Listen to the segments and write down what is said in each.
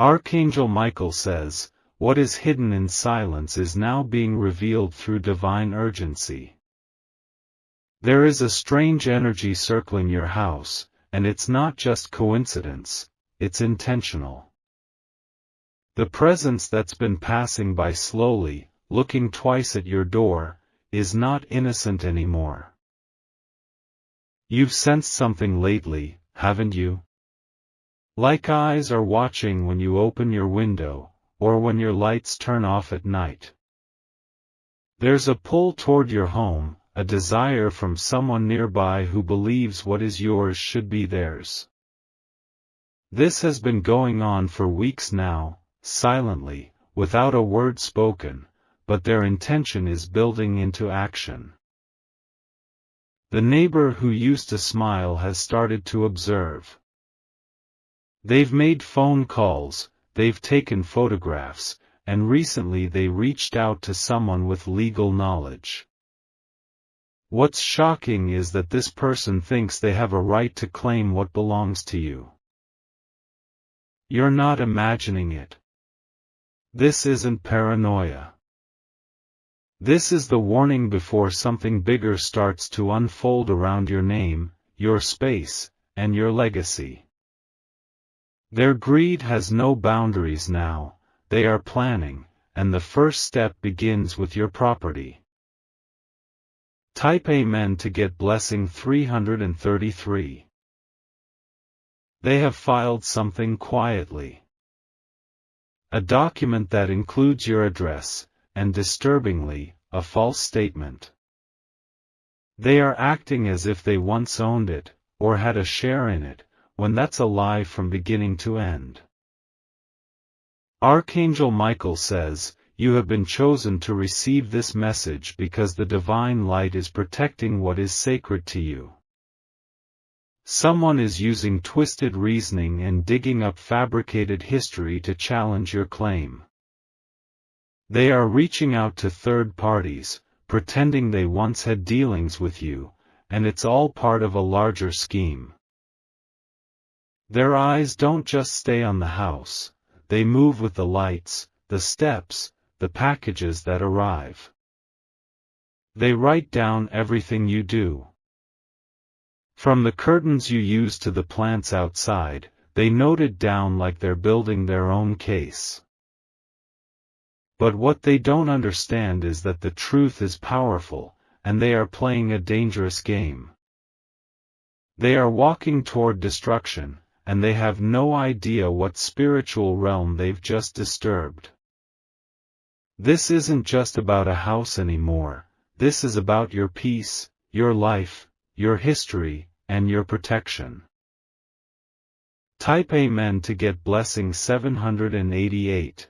Archangel Michael says, what is hidden in silence is now being revealed through divine urgency. There is a strange energy circling your house, and it's not just coincidence, it's intentional. The presence that's been passing by slowly, looking twice at your door, is not innocent anymore. You've sensed something lately, haven't you? Like eyes are watching when you open your window, or when your lights turn off at night. There's a pull toward your home, a desire from someone nearby who believes what is yours should be theirs. This has been going on for weeks now, silently, without a word spoken, but their intention is building into action. The neighbor who used to smile has started to observe. They've made phone calls, they've taken photographs, and recently they reached out to someone with legal knowledge. What's shocking is that this person thinks they have a right to claim what belongs to you. You're not imagining it. This isn't paranoia. This is the warning before something bigger starts to unfold around your name, your space, and your legacy. Their greed has no boundaries now, they are planning, and the first step begins with your property. Type Amen to get blessing 333. They have filed something quietly. A document that includes your address, and disturbingly, a false statement. They are acting as if they once owned it, or had a share in it, when that's a lie from beginning to end. Archangel Michael says, you have been chosen to receive this message because the divine light is protecting what is sacred to you. Someone is using twisted reasoning and digging up fabricated history to challenge your claim. They are reaching out to third parties, pretending they once had dealings with you, and it's all part of a larger scheme. Their eyes don't just stay on the house, they move with the lights, the steps, the packages that arrive. They write down everything you do. From the curtains you use to the plants outside, they note it down like they're building their own case. But what they don't understand is that the truth is powerful, and they are playing a dangerous game. They are walking toward destruction, and they have no idea what spiritual realm they've just disturbed. This isn't just about a house anymore, this is about your peace, your life, your history, and your protection. Type Amen to get blessing 788.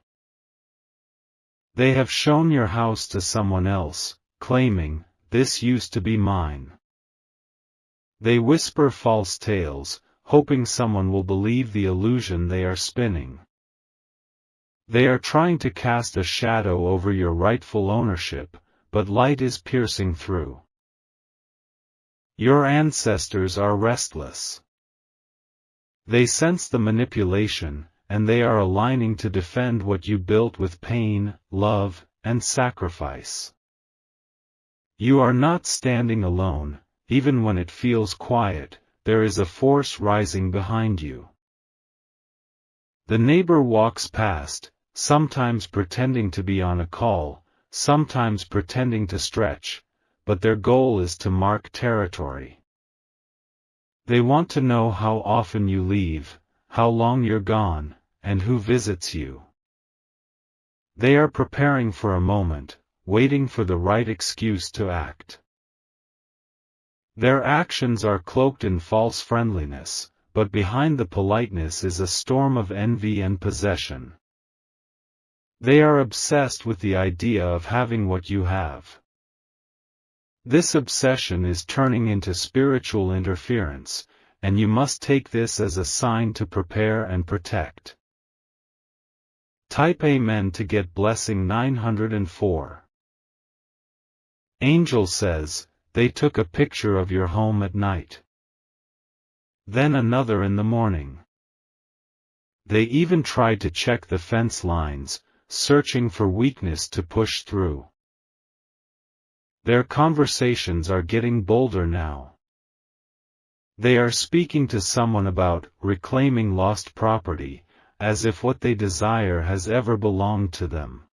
They have shown your house to someone else, claiming, this used to be mine. They whisper false tales, hoping someone will believe the illusion they are spinning. They are trying to cast a shadow over your rightful ownership, but light is piercing through. Your ancestors are restless. They sense the manipulation, and they are aligning to defend what you built with pain, love, and sacrifice. You are not standing alone, even when it feels quiet, there is a force rising behind you. The neighbor walks past, sometimes pretending to be on a call, sometimes pretending to stretch, but their goal is to mark territory. They want to know how often you leave, how long you're gone, and who visits you. They are preparing for a moment, waiting for the right excuse to act. Their actions are cloaked in false friendliness, but behind the politeness is a storm of envy and possession. They are obsessed with the idea of having what you have. This obsession is turning into spiritual interference, and you must take this as a sign to prepare and protect. Type Amen to get blessing 904. Angel says, they took a picture of your home at night. Then another in the morning. They even tried to check the fence lines, searching for weakness to push through. Their conversations are getting bolder now. They are speaking to someone about reclaiming lost property, as if what they desire has ever belonged to them.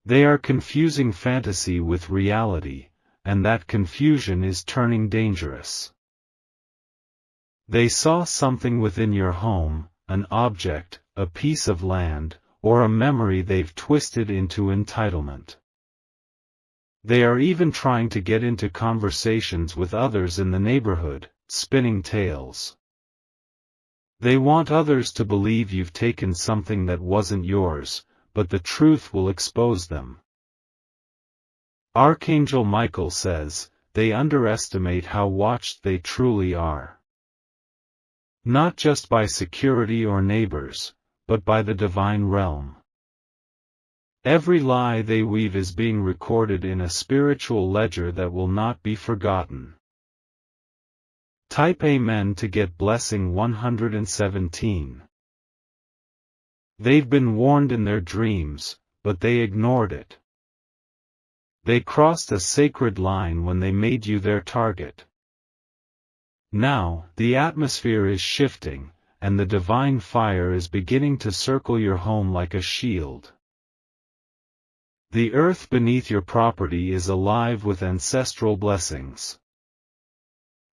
They are confusing fantasy with reality, and that confusion is turning dangerous. They saw something within your home, an object, a piece of land, or a memory they've twisted into entitlement. They are even trying to get into conversations with others in the neighborhood, spinning tales. They want others to believe you've taken something that wasn't yours, but the truth will expose them. Archangel Michael says, they underestimate how watched they truly are. Not just by security or neighbors, but by the divine realm. Every lie they weave is being recorded in a spiritual ledger that will not be forgotten. Type Amen to get blessing 117. They've been warned in their dreams, but they ignored it. They crossed a sacred line when they made you their target. Now, the atmosphere is shifting, and the divine fire is beginning to circle your home like a shield. The earth beneath your property is alive with ancestral blessings.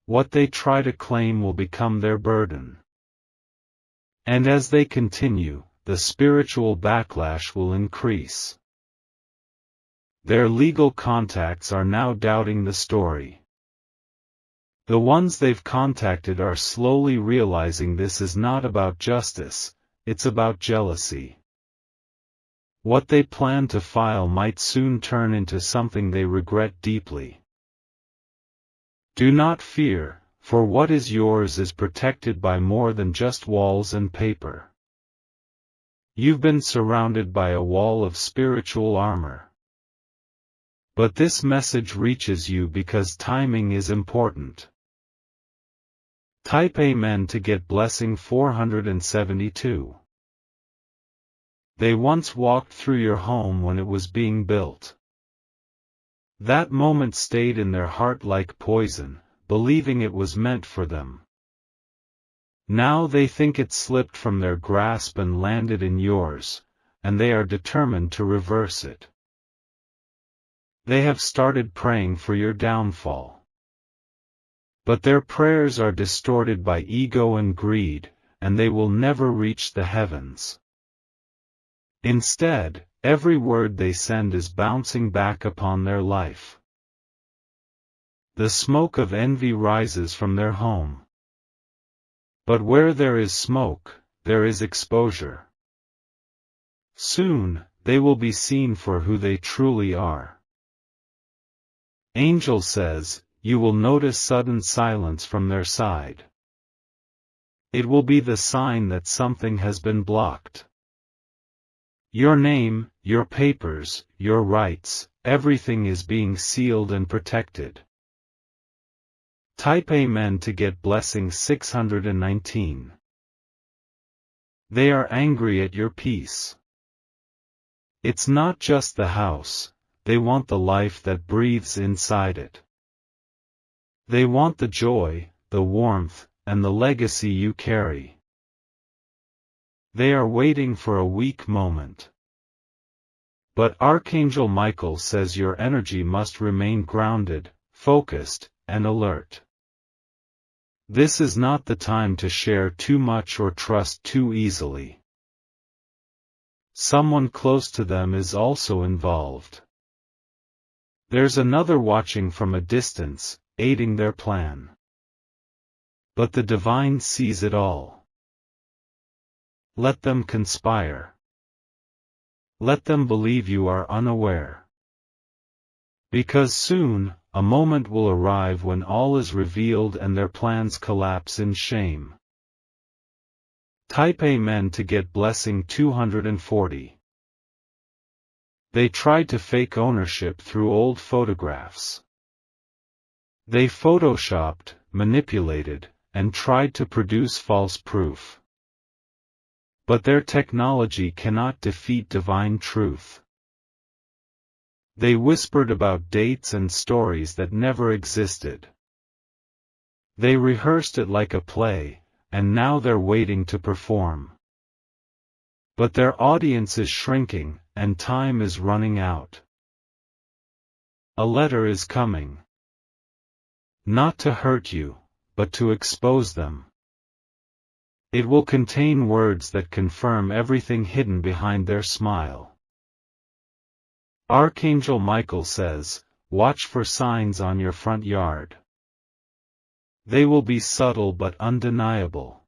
What they try to claim will become their burden. And as they continue, the spiritual backlash will increase. Their legal contacts are now doubting the story. The ones they've contacted are slowly realizing this is not about justice, it's about jealousy. What they plan to file might soon turn into something they regret deeply. Do not fear, for what is yours is protected by more than just walls and paper. You've been surrounded by a wall of spiritual armor. But this message reaches you because timing is important. Type Amen to get blessing 472. They once walked through your home when it was being built. That moment stayed in their heart like poison, believing it was meant for them. Now they think it slipped from their grasp and landed in yours, and they are determined to reverse it. They have started praying for your downfall. But their prayers are distorted by ego and greed, and they will never reach the heavens. Instead, every word they send is bouncing back upon their life. The smoke of envy rises from their home. But where there is smoke, there is exposure. Soon, they will be seen for who they truly are. Angel says, you will notice sudden silence from their side. It will be the sign that something has been blocked. Your name, your papers, your rights, everything is being sealed and protected. Type Amen to get blessing 619. They are angry at your peace. It's not just the house, they want the life that breathes inside it. They want the joy, the warmth, and the legacy you carry. They are waiting for a weak moment. But Archangel Michael says your energy must remain grounded, focused, and alert. This is not the time to share too much or trust too easily. Someone close to them is also involved. There's another watching from a distance, aiding their plan. But the divine sees it all. Let them conspire. Let them believe you are unaware. Because soon, a moment will arrive when all is revealed and their plans collapse in shame. Type Amen to get blessing 240. They tried to fake ownership through old photographs. They photoshopped, manipulated, and tried to produce false proof. But their technology cannot defeat divine truth. They whispered about dates and stories that never existed. They rehearsed it like a play, and now they're waiting to perform. But their audience is shrinking, and time is running out. A letter is coming. Not to hurt you, but to expose them. It will contain words that confirm everything hidden behind their smile. Archangel Michael says, watch for signs on your front yard. They will be subtle but undeniable.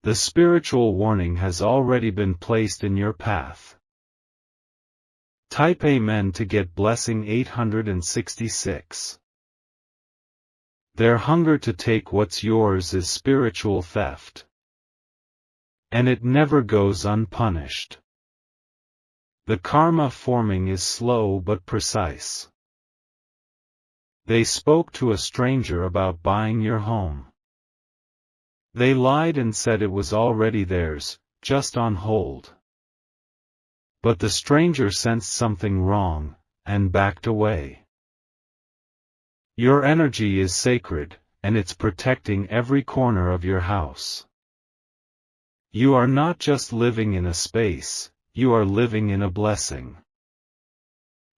The spiritual warning has already been placed in your path. Type Amen to get blessing 866. Their hunger to take what's yours is spiritual theft. And it never goes unpunished. The karma forming is slow but precise. They spoke to a stranger about buying your home. They lied and said it was already theirs, just on hold. But the stranger sensed something wrong, and backed away. Your energy is sacred, and it's protecting every corner of your house. You are not just living in a space, you are living in a blessing.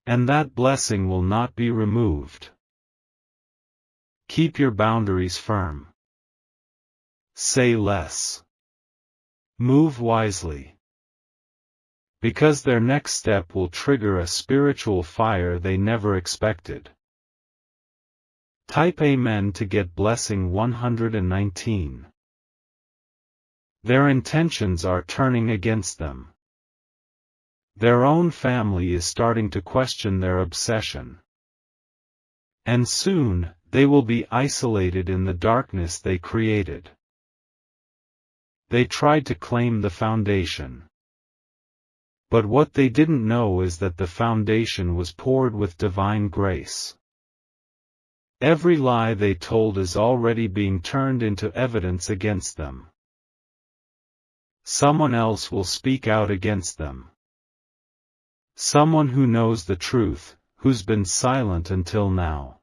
And that blessing will not be removed. Keep your boundaries firm. Say less. Move wisely. Because their next step will trigger a spiritual fire they never expected. Type Amen to get blessing 119. Their intentions are turning against them. Their own family is starting to question their obsession. And soon, they will be isolated in the darkness they created. They tried to claim the foundation. But what they didn't know is that the foundation was poured with divine grace. Every lie they told is already being turned into evidence against them. Someone else will speak out against them. Someone who knows the truth, who's been silent until now.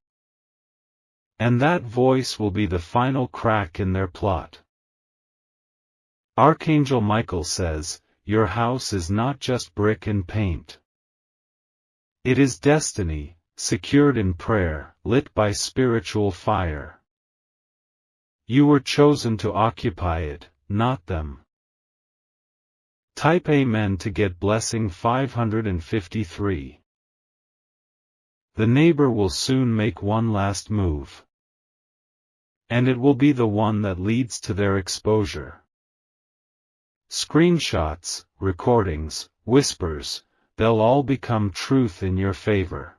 And that voice will be the final crack in their plot. Archangel Michael says, your house is not just brick and paint. It is destiny, secured in prayer, lit by spiritual fire. You were chosen to occupy it, not them. Type Amen to get blessing 553. The neighbor will soon make one last move. And it will be the one that leads to their exposure. Screenshots, recordings, whispers, they'll all become truth in your favor.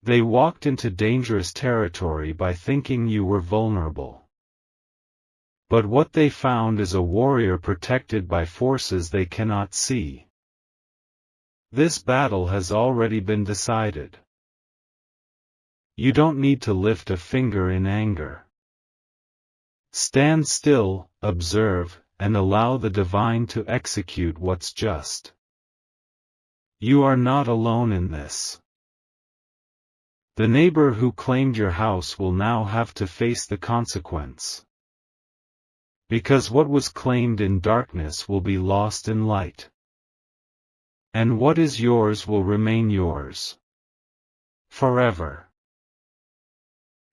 They walked into dangerous territory by thinking you were vulnerable. But what they found is a warrior protected by forces they cannot see. This battle has already been decided. You don't need to lift a finger in anger. Stand still, observe, and allow the divine to execute what's just. You are not alone in this. The neighbor who claimed your house will now have to face the consequence. Because what was claimed in darkness will be lost in light. And what is yours will remain yours. Forever.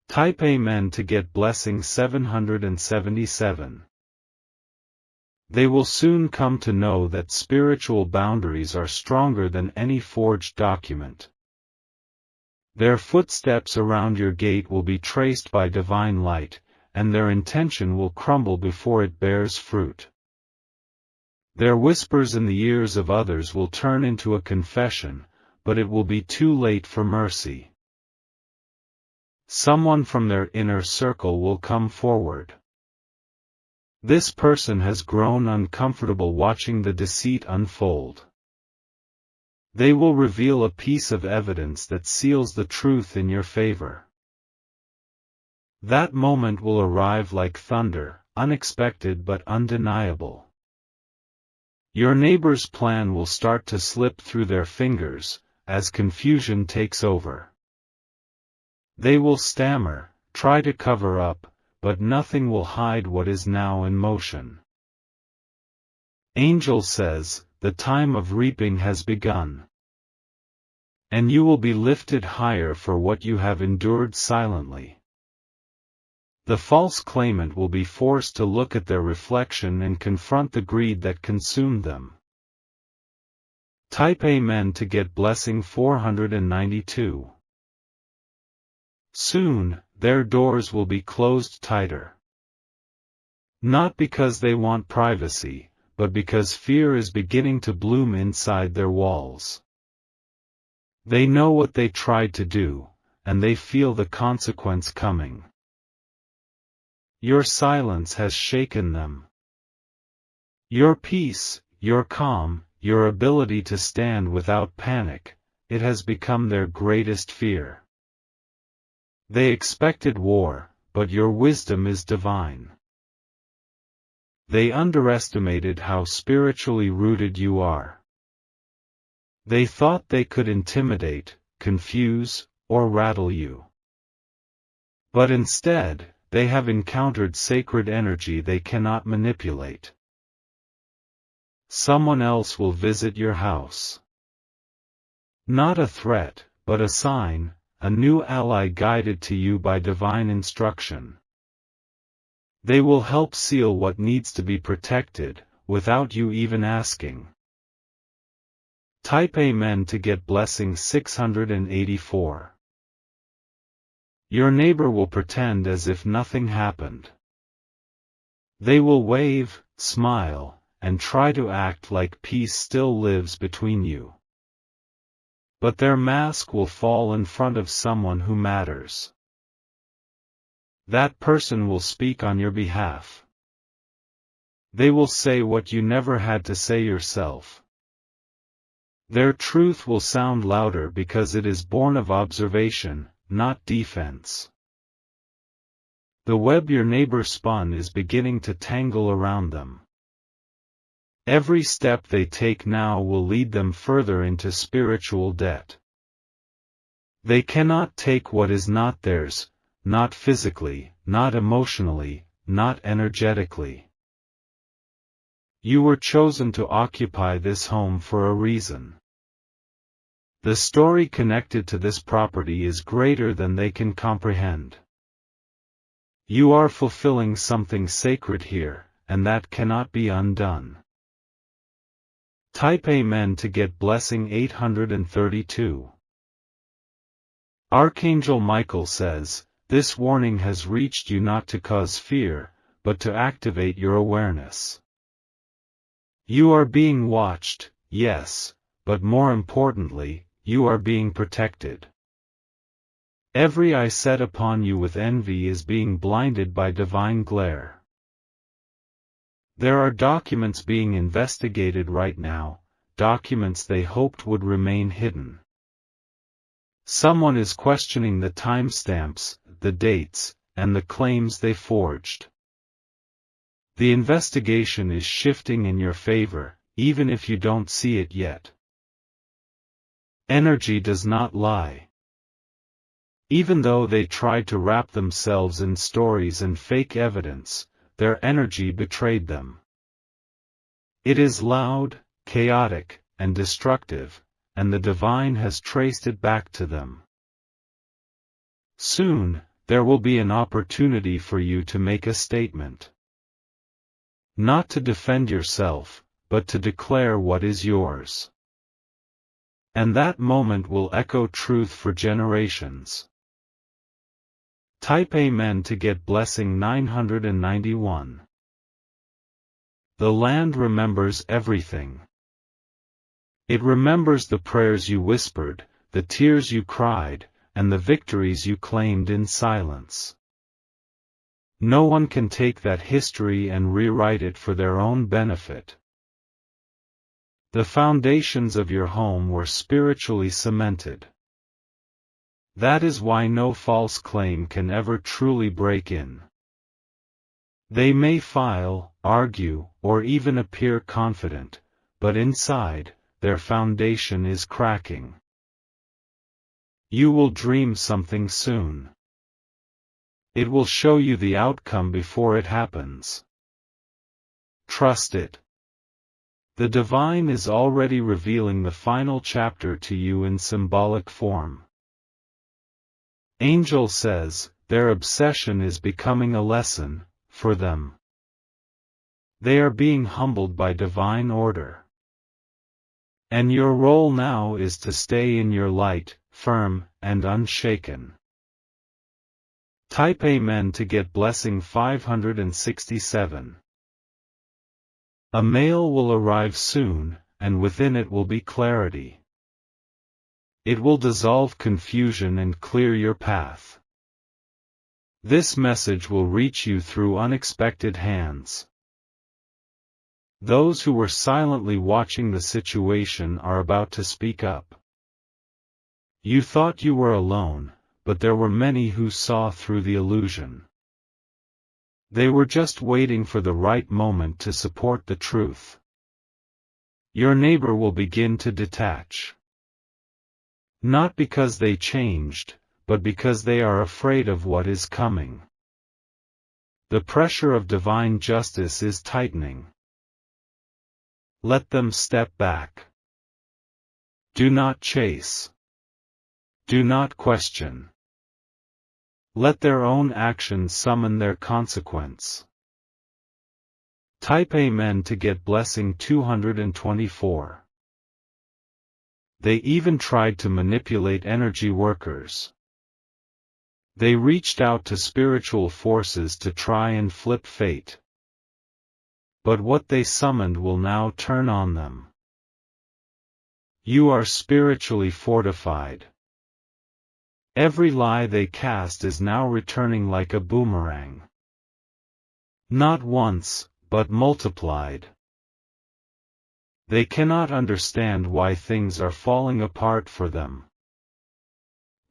Type Amen to get blessing 777. They will soon come to know that spiritual boundaries are stronger than any forged document. Their footsteps around your gate will be traced by divine light, and their intention will crumble before it bears fruit. Their whispers in the ears of others will turn into a confession, but it will be too late for mercy. Someone from their inner circle will come forward. This person has grown uncomfortable watching the deceit unfold. They will reveal a piece of evidence that seals the truth in your favor. That moment will arrive like thunder, unexpected but undeniable. Your neighbor's plan will start to slip through their fingers, as confusion takes over. They will stammer, try to cover up, but nothing will hide what is now in motion. Angel says, the time of reaping has begun. And you will be lifted higher for what you have endured silently. The false claimant will be forced to look at their reflection and confront the greed that consumed them. Type Amen to get blessing 492. Soon, their doors will be closed tighter. Not because they want privacy, but because fear is beginning to bloom inside their walls. They know what they tried to do, and they feel the consequence coming. Your silence has shaken them. Your peace, your calm, your ability to stand without panic, it has become their greatest fear. They expected war, but your wisdom is divine. They underestimated how spiritually rooted you are. They thought they could intimidate, confuse, or rattle you. But instead, they have encountered sacred energy they cannot manipulate. Someone else will visit your house. Not a threat, but a sign, a new ally guided to you by divine instruction. They will help seal what needs to be protected, without you even asking. Type Amen to get blessing 684. Your neighbor will pretend as if nothing happened. They will wave, smile, and try to act like peace still lives between you. But their mask will fall in front of someone who matters. That person will speak on your behalf. They will say what you never had to say yourself. Their truth will sound louder because it is born of observation, not defense. The web your neighbor spun is beginning to tangle around them. Every step they take now will lead them further into spiritual debt. They cannot take what is not theirs, not physically, not emotionally, not energetically. You were chosen to occupy this home for a reason. The story connected to this property is greater than they can comprehend. You are fulfilling something sacred here, and that cannot be undone. Type Amen to get blessing 832. Archangel Michael says, this warning has reached you not to cause fear, but to activate your awareness. You are being watched, yes, but more importantly, you are being protected. Every eye set upon you with envy is being blinded by divine glare. There are documents being investigated right now, documents they hoped would remain hidden. Someone is questioning the timestamps, the dates, and the claims they forged. The investigation is shifting in your favor, even if you don't see it yet. Energy does not lie. Even though they tried to wrap themselves in stories and fake evidence, their energy betrayed them. It is loud, chaotic, and destructive, and the divine has traced it back to them. Soon, there will be an opportunity for you to make a statement. Not to defend yourself, but to declare what is yours. And that moment will echo truth for generations. Type Amen to get blessing 991. The land remembers everything. It remembers the prayers you whispered, the tears you cried, and the victories you claimed in silence. No one can take that history and rewrite it for their own benefit. The foundations of your home were spiritually cemented. That is why no false claim can ever truly break in. They may file, argue, or even appear confident, but inside, their foundation is cracking. You will dream something soon. It will show you the outcome before it happens. Trust it. The divine is already revealing the final chapter to you in symbolic form. Angel says, their obsession is becoming a lesson, for them. They are being humbled by divine order. And your role now is to stay in your light, firm, and unshaken. Type Amen to get blessing 567. A mail will arrive soon, and within it will be clarity. It will dissolve confusion and clear your path. This message will reach you through unexpected hands. Those who were silently watching the situation are about to speak up. You thought you were alone, but there were many who saw through the illusion. They were just waiting for the right moment to support the truth. Your neighbor will begin to detach. Not because they changed, but because they are afraid of what is coming. The pressure of divine justice is tightening. Let them step back. Do not chase. Do not question. Let their own actions summon their consequence. Type Amen to get blessing 224. They even tried to manipulate energy workers. They reached out to spiritual forces to try and flip fate. But what they summoned will now turn on them. You are spiritually fortified. Every lie they cast is now returning like a boomerang. Not once, but multiplied. They cannot understand why things are falling apart for them.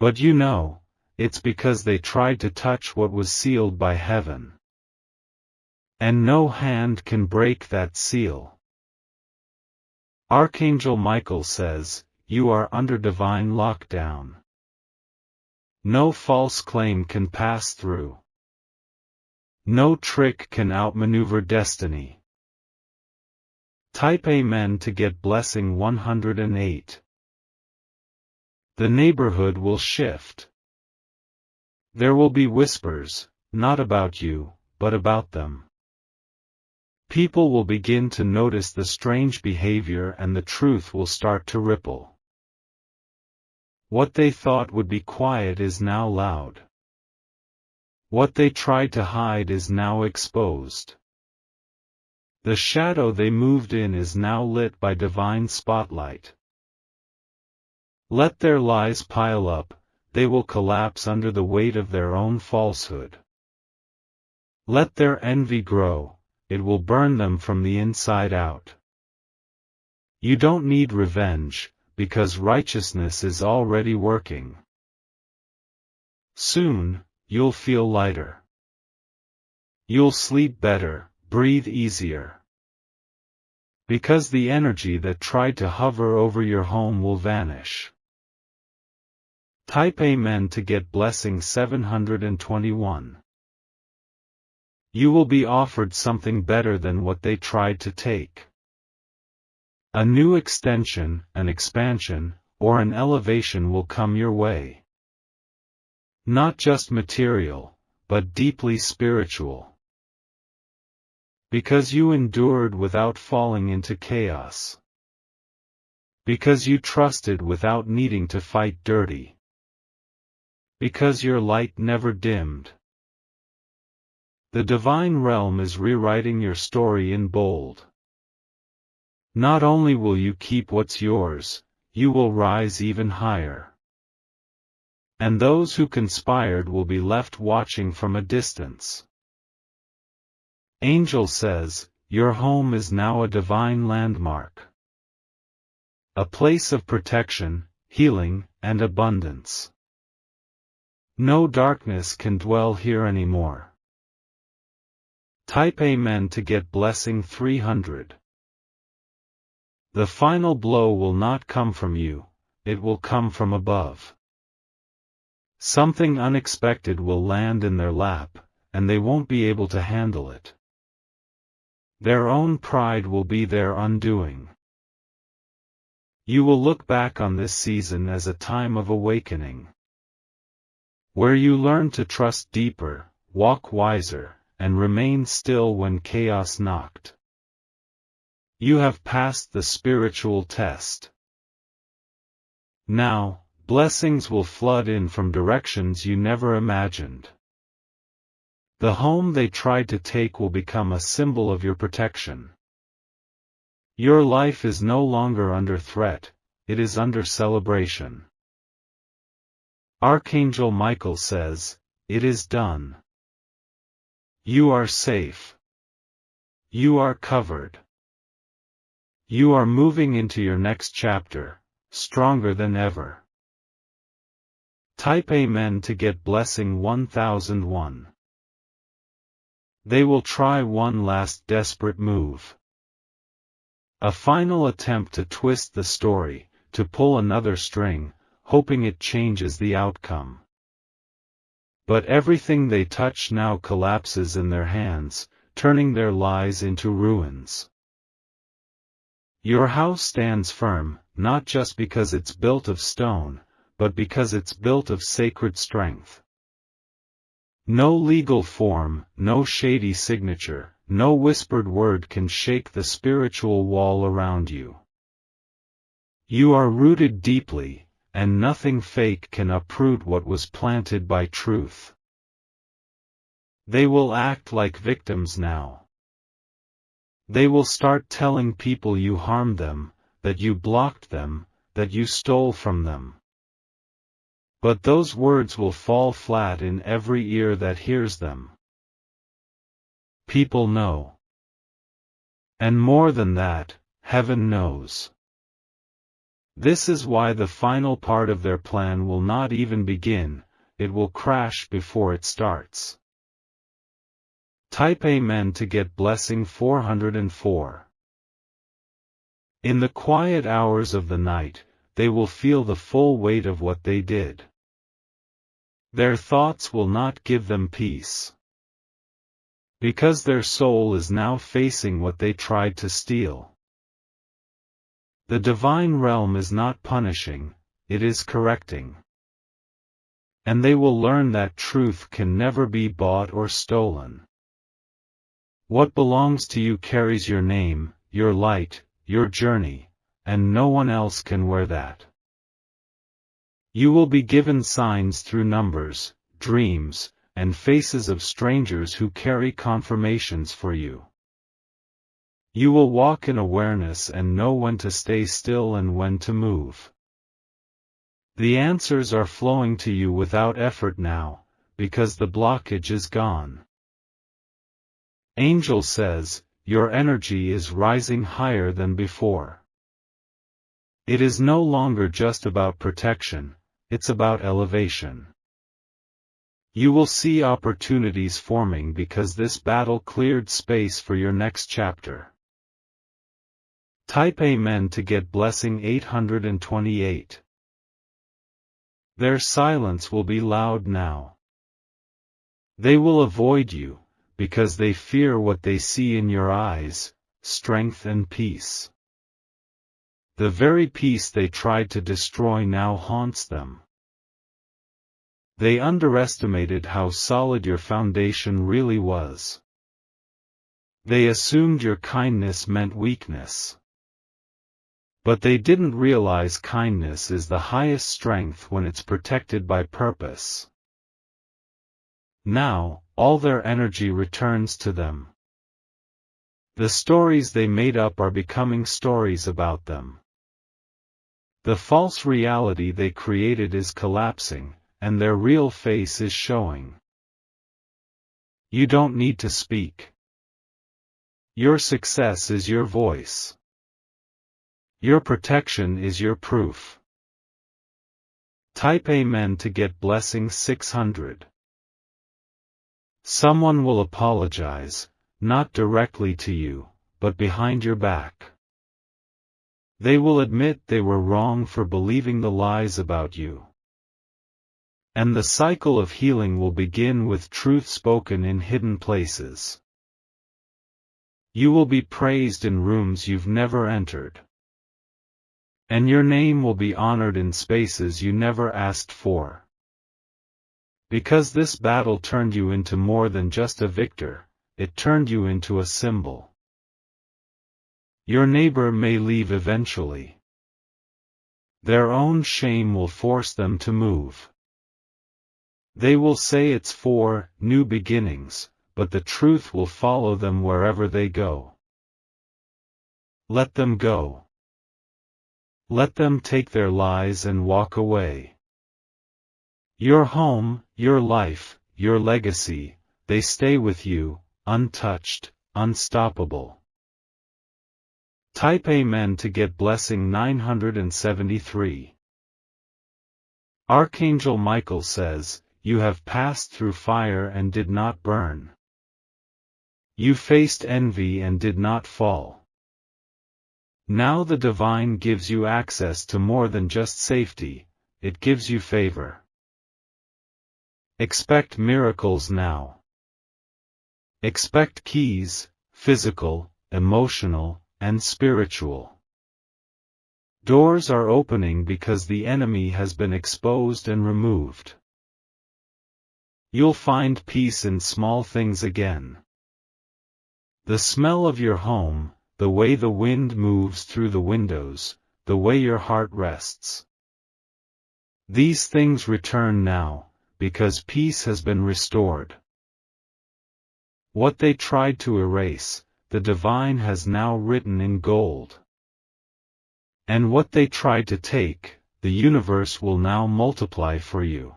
But you know, it's because they tried to touch what was sealed by heaven. And no hand can break that seal. Archangel Michael says, you are under divine lockdown. No false claim can pass through. No trick can outmaneuver destiny. Type Amen to get blessing 108. The neighborhood will shift. There will be whispers, not about you, but about them. People will begin to notice the strange behavior and the truth will start to ripple. What they thought would be quiet is now loud. What they tried to hide is now exposed. The shadow they moved in is now lit by divine spotlight. Let their lies pile up, they will collapse under the weight of their own falsehood. Let their envy grow, it will burn them from the inside out. You don't need revenge, because righteousness is already working. Soon, you'll feel lighter. You'll sleep better, breathe easier. Because the energy that tried to hover over your home will vanish. Type Amen to get blessing 721. You will be offered something better than what they tried to take. A new extension, an expansion, or an elevation will come your way. Not just material, but deeply spiritual. Because you endured without falling into chaos. Because you trusted without needing to fight dirty. Because your light never dimmed. The divine realm is rewriting your story in bold. Not only will you keep what's yours, you will rise even higher. And those who conspired will be left watching from a distance. Angel says, your home is now a divine landmark. A place of protection, healing, and abundance. No darkness can dwell here anymore. Type Amen to get blessing 300. The final blow will not come from you, it will come from above. Something unexpected will land in their lap, and they won't be able to handle it. Their own pride will be their undoing. You will look back on this season as a time of awakening, where you learn to trust deeper, walk wiser, and remain still when chaos knocked. You have passed the spiritual test. Now, blessings will flood in from directions you never imagined. The home they tried to take will become a symbol of your protection. Your life is no longer under threat, it is under celebration. Archangel Michael says, "It is done. You are safe. You are covered. You are moving into your next chapter, stronger than ever." Type Amen to get blessing 1001. They will try one last desperate move. A final attempt to twist the story, to pull another string, hoping it changes the outcome. But everything they touch now collapses in their hands, turning their lies into ruins. Your house stands firm, not just because it's built of stone, but because it's built of sacred strength. No legal form, no shady signature, no whispered word can shake the spiritual wall around you. You are rooted deeply, and nothing fake can uproot what was planted by truth. They will act like victims now. They will start telling people you harmed them, that you blocked them, that you stole from them. But those words will fall flat in every ear that hears them. People know. And more than that, heaven knows. This is why the final part of their plan will not even begin, it will crash before it starts. Type Amen to get blessing 404. In the quiet hours of the night, they will feel the full weight of what they did. Their thoughts will not give them peace. Because their soul is now facing what they tried to steal. The divine realm is not punishing, it is correcting. And they will learn that truth can never be bought or stolen. What belongs to you carries your name, your light, your journey, and no one else can wear that. You will be given signs through numbers, dreams, and faces of strangers who carry confirmations for you. You will walk in awareness and know when to stay still and when to move. The answers are flowing to you without effort now, because the blockage is gone. Angel says, your energy is rising higher than before. It is no longer just about protection, it's about elevation. You will see opportunities forming because this battle cleared space for your next chapter. Type Amen to get blessing 828. Their silence will be loud now. They will avoid you, because they fear what they see in your eyes, strength and peace. The very peace they tried to destroy now haunts them. They underestimated how solid your foundation really was. They assumed your kindness meant weakness. But they didn't realize kindness is the highest strength when it's protected by purpose. Now, all their energy returns to them. The stories they made up are becoming stories about them. The false reality they created is collapsing, and their real face is showing. You don't need to speak. Your success is your voice. Your protection is your proof. Type Amen to get blessing 600. Someone will apologize, not directly to you, but behind your back. They will admit they were wrong for believing the lies about you. And the cycle of healing will begin with truth spoken in hidden places. You will be praised in rooms you've never entered. And your name will be honored in spaces you never asked for. Because this battle turned you into more than just a victor, it turned you into a symbol. Your neighbor may leave eventually. Their own shame will force them to move. They will say it's for new beginnings, but the truth will follow them wherever they go. Let them go. Let them take their lies and walk away. Your home, your life, your legacy, they stay with you, untouched, unstoppable. Type Amen to get blessing 973. Archangel Michael says, you have passed through fire and did not burn. You faced envy and did not fall. Now the divine gives you access to more than just safety, it gives you favor. Expect miracles now. Expect keys, physical, emotional, and spiritual. Doors are opening because the enemy has been exposed and removed. You'll find peace in small things again. The smell of your home, the way the wind moves through the windows, the way your heart rests. These things return now, because peace has been restored. What they tried to erase, the divine has now written in gold. And what they tried to take, the universe will now multiply for you.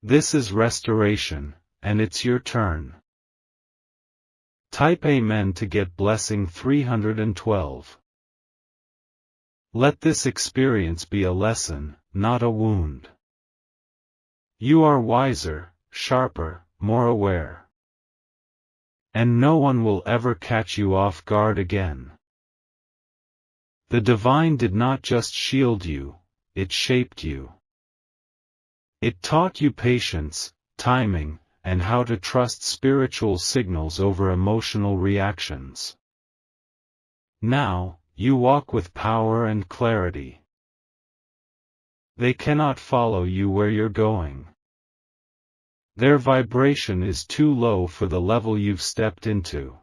This is restoration, and it's your turn. Type Amen to get blessing 312. Let this experience be a lesson, not a wound. You are wiser, sharper, more aware. And no one will ever catch you off guard again. The divine did not just shield you, it shaped you. It taught you patience, timing, and how to trust spiritual signals over emotional reactions. Now, you walk with power and clarity. They cannot follow you where you're going. Their vibration is too low for the level you've stepped into.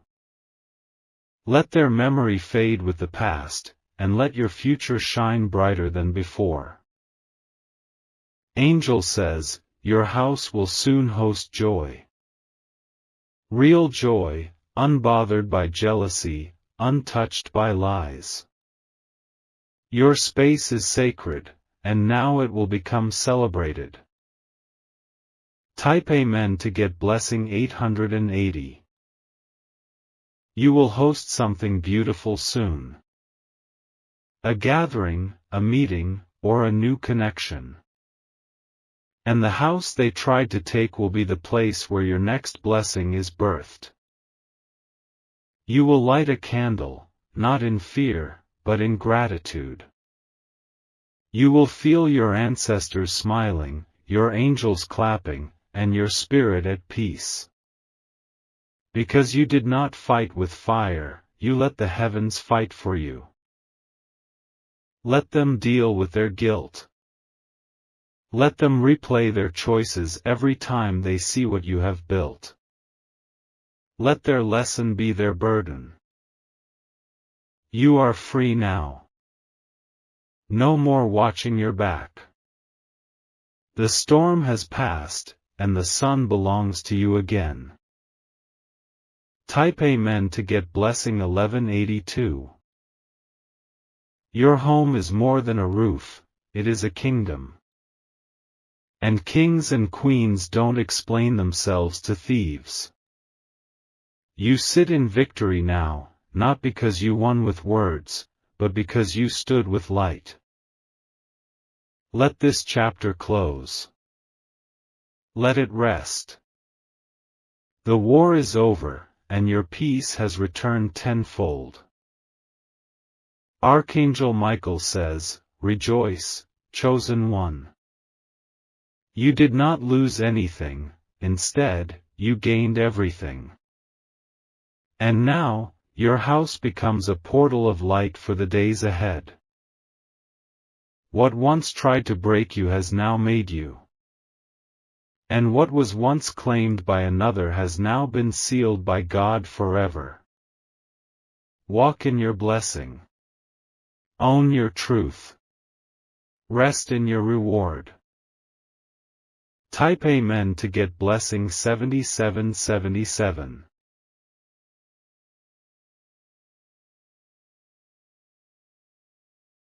Let their memory fade with the past, and let your future shine brighter than before. Angel says, your house will soon host joy. Real joy, unbothered by jealousy, untouched by lies. Your space is sacred, and now it will become celebrated. Type Amen to get blessing 880. You will host something beautiful soon. A gathering, a meeting, or a new connection. And the house they tried to take will be the place where your next blessing is birthed. You will light a candle, not in fear, but in gratitude. You will feel your ancestors smiling, your angels clapping, and your spirit at peace. Because you did not fight with fire, you let the heavens fight for you. Let them deal with their guilt. Let them replay their choices every time they see what you have built. Let their lesson be their burden. You are free now. No more watching your back. The storm has passed, and the sun belongs to you again. Type Amen to get blessing 1182. Your home is more than a roof, it is a kingdom. And kings and queens don't explain themselves to thieves. You sit in victory now, not because you won with words, but because you stood with light. Let this chapter close. Let it rest. The war is over, and your peace has returned tenfold. Archangel Michael says, "Rejoice, chosen one. You did not lose anything, instead, you gained everything. And now, your house becomes a portal of light for the days ahead. What once tried to break you has now made you. And what was once claimed by another has now been sealed by God forever. Walk in your blessing. Own your truth. Rest in your reward." Type Amen to get blessing 7777.